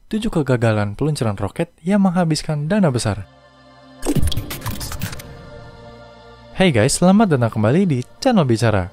7 kegagalan peluncuran roket yang menghabiskan dana besar. Hey guys, selamat datang kembali di channel Bicara.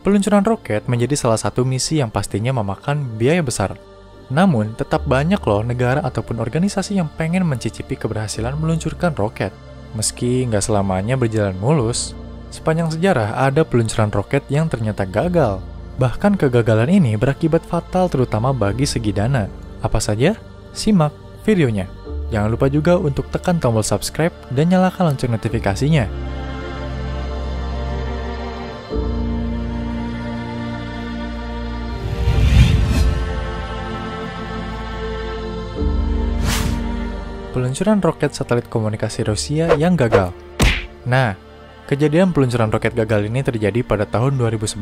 Peluncuran roket menjadi salah satu misi yang pastinya memakan biaya besar. Namun, tetap banyak loh negara ataupun organisasi yang pengen mencicipi keberhasilan meluncurkan roket. Meski nggak selamanya berjalan mulus, sepanjang sejarah ada peluncuran roket yang ternyata gagal. Bahkan kegagalan ini berakibat fatal terutama bagi segi dana. Apa saja? Simak videonya. Jangan lupa juga untuk tekan tombol subscribe dan nyalakan lonceng notifikasinya. Peluncuran roket satelit komunikasi Rusia yang gagal. Nah, kejadian peluncuran roket gagal ini terjadi pada tahun 2011.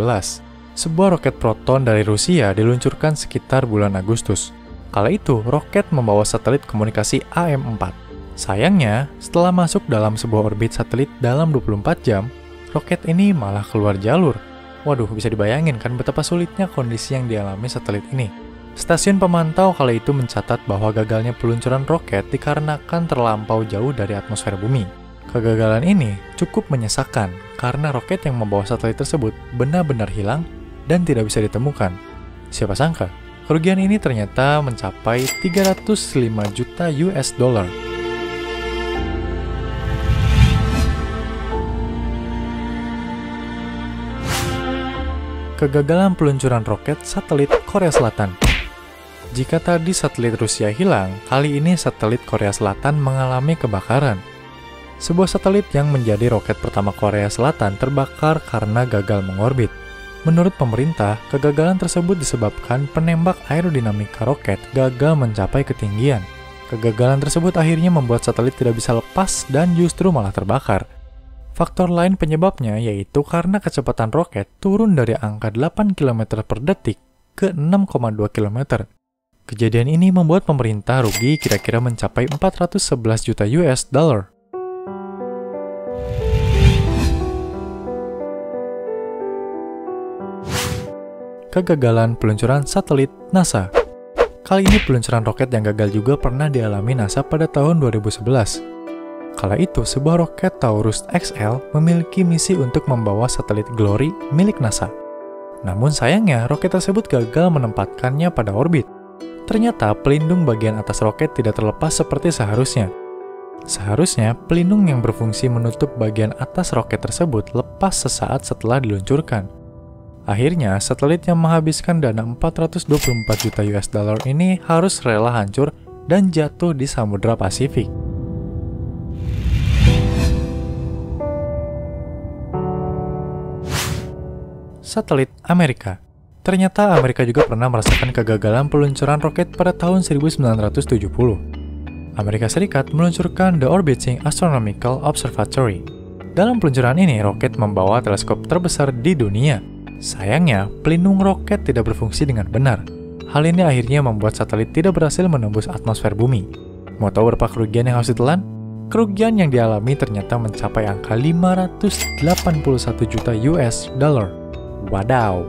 Sebuah roket Proton dari Rusia diluncurkan sekitar bulan Agustus. Kala itu, roket membawa satelit komunikasi AM-4. Sayangnya, setelah masuk dalam sebuah orbit satelit dalam 24 jam, roket ini malah keluar jalur. Waduh, bisa dibayangin kan betapa sulitnya kondisi yang dialami satelit ini. Stasiun pemantau kala itu mencatat bahwa gagalnya peluncuran roket dikarenakan terlampau jauh dari atmosfer bumi. Kegagalan ini cukup menyesakan karena roket yang membawa satelit tersebut benar-benar hilang dan tidak bisa ditemukan. Siapa sangka, kerugian ini ternyata mencapai 305 juta US dollar. Kegagalan peluncuran roket satelit Korea Selatan. Jika tadi satelit Rusia hilang, kali ini satelit Korea Selatan mengalami kebakaran. Sebuah satelit yang menjadi roket pertama Korea Selatan terbakar karena gagal mengorbit. Menurut pemerintah, kegagalan tersebut disebabkan penembak aerodinamika roket gagal mencapai ketinggian. Kegagalan tersebut akhirnya membuat satelit tidak bisa lepas dan justru malah terbakar. Faktor lain penyebabnya yaitu karena kecepatan roket turun dari angka 8 km per detik ke 6,2 km. Kejadian ini membuat pemerintah rugi kira-kira mencapai 411 juta US dollar. Kegagalan peluncuran satelit NASA. Kali ini peluncuran roket yang gagal juga pernah dialami NASA pada tahun 2011. Kala itu, sebuah roket Taurus XL memiliki misi untuk membawa satelit Glory milik NASA. Namun sayangnya, roket tersebut gagal menempatkannya pada orbit. Ternyata pelindung bagian atas roket tidak terlepas seperti seharusnya. Seharusnya, pelindung yang berfungsi menutup bagian atas roket tersebut lepas sesaat setelah diluncurkan. Akhirnya, satelit yang menghabiskan dana 424 juta US dollar ini harus rela hancur dan jatuh di Samudra Pasifik. Satelit Amerika. Ternyata Amerika juga pernah merasakan kegagalan peluncuran roket pada tahun 1970. Amerika Serikat meluncurkan The Orbiting Astronomical Observatory. Dalam peluncuran ini, roket membawa teleskop terbesar di dunia. Sayangnya, pelindung roket tidak berfungsi dengan benar. Hal ini akhirnya membuat satelit tidak berhasil menembus atmosfer bumi. Mau tahu berapa kerugian yang harus ditelan? Kerugian yang dialami ternyata mencapai angka 581 juta US dollar. Wadaw!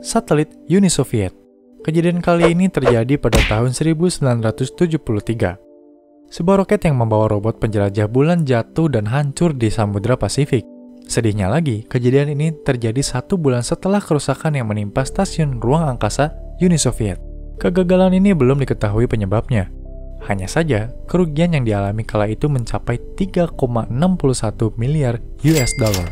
Satelit Uni Soviet. Kejadian kali ini terjadi pada tahun 1973. Sebuah roket yang membawa robot penjelajah bulan jatuh dan hancur di Samudra Pasifik. Sedihnya lagi, kejadian ini terjadi 1 bulan setelah kerusakan yang menimpa stasiun ruang angkasa Uni Soviet. Kegagalan ini belum diketahui penyebabnya. Hanya saja, kerugian yang dialami kala itu mencapai 3,61 miliar US dollar.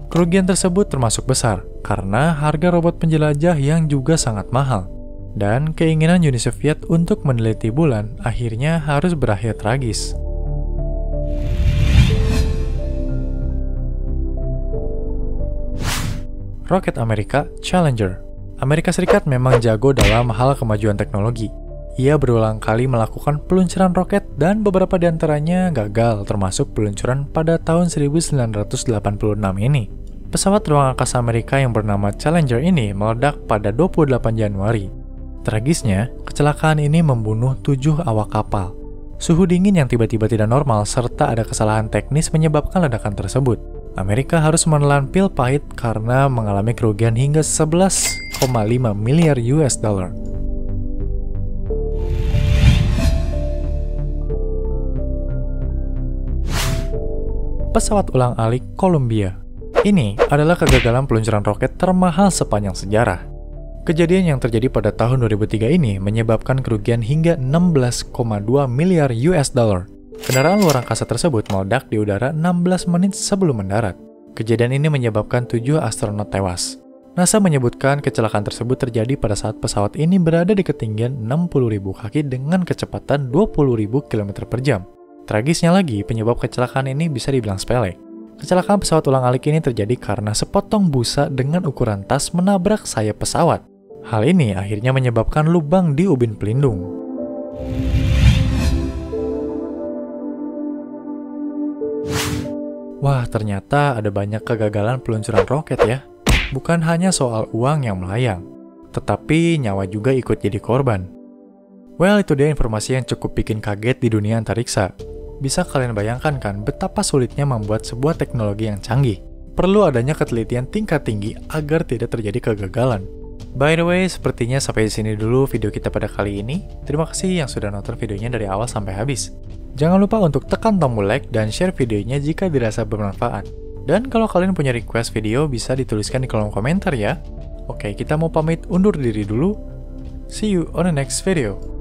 Kerugian tersebut termasuk besar, karena harga robot penjelajah yang juga sangat mahal. Dan keinginan Uni Soviet untuk meneliti bulan akhirnya harus berakhir tragis. Roket Amerika Challenger. Amerika Serikat memang jago dalam hal kemajuan teknologi. Ia berulang kali melakukan peluncuran roket dan beberapa diantaranya gagal, termasuk peluncuran pada tahun 1986 ini. Pesawat ruang angkasa Amerika yang bernama Challenger ini meledak pada 28 Januari. Tragisnya, kecelakaan ini membunuh 7 awak kapal. Suhu dingin yang tiba-tiba tidak normal serta ada kesalahan teknis menyebabkan ledakan tersebut. Amerika harus menelan pil pahit karena mengalami kerugian hingga 11,5 miliar US dollar. Pesawat ulang-alik Columbia. Ini adalah kegagalan peluncuran roket termahal sepanjang sejarah. Kejadian yang terjadi pada tahun 2003 ini menyebabkan kerugian hingga 16,2 miliar US dollar. Kendaraan luar angkasa tersebut meledak di udara 16 menit sebelum mendarat. Kejadian ini menyebabkan 7 astronot tewas. NASA menyebutkan kecelakaan tersebut terjadi pada saat pesawat ini berada di ketinggian 60.000 kaki dengan kecepatan 20.000 km per jam. Tragisnya lagi, penyebab kecelakaan ini bisa dibilang sepele. Kecelakaan pesawat ulang-alik ini terjadi karena sepotong busa dengan ukuran tas menabrak sayap pesawat. Hal ini akhirnya menyebabkan lubang di ubin pelindung. Wah, ternyata ada banyak kegagalan peluncuran roket ya. Bukan hanya soal uang yang melayang, tetapi nyawa juga ikut jadi korban. Well, itu dia informasi yang cukup bikin kaget di dunia antariksa. Bisa kalian bayangkan kan betapa sulitnya membuat sebuah teknologi yang canggih. Perlu adanya ketelitian tingkat tinggi agar tidak terjadi kegagalan. By the way, sepertinya sampai di sini dulu video kita pada kali ini. Terima kasih yang sudah nonton videonya dari awal sampai habis. Jangan lupa untuk tekan tombol like dan share videonya jika dirasa bermanfaat. Dan kalau kalian punya request video bisa dituliskan di kolom komentar ya. Oke, kita mau pamit undur diri dulu. See you on the next video.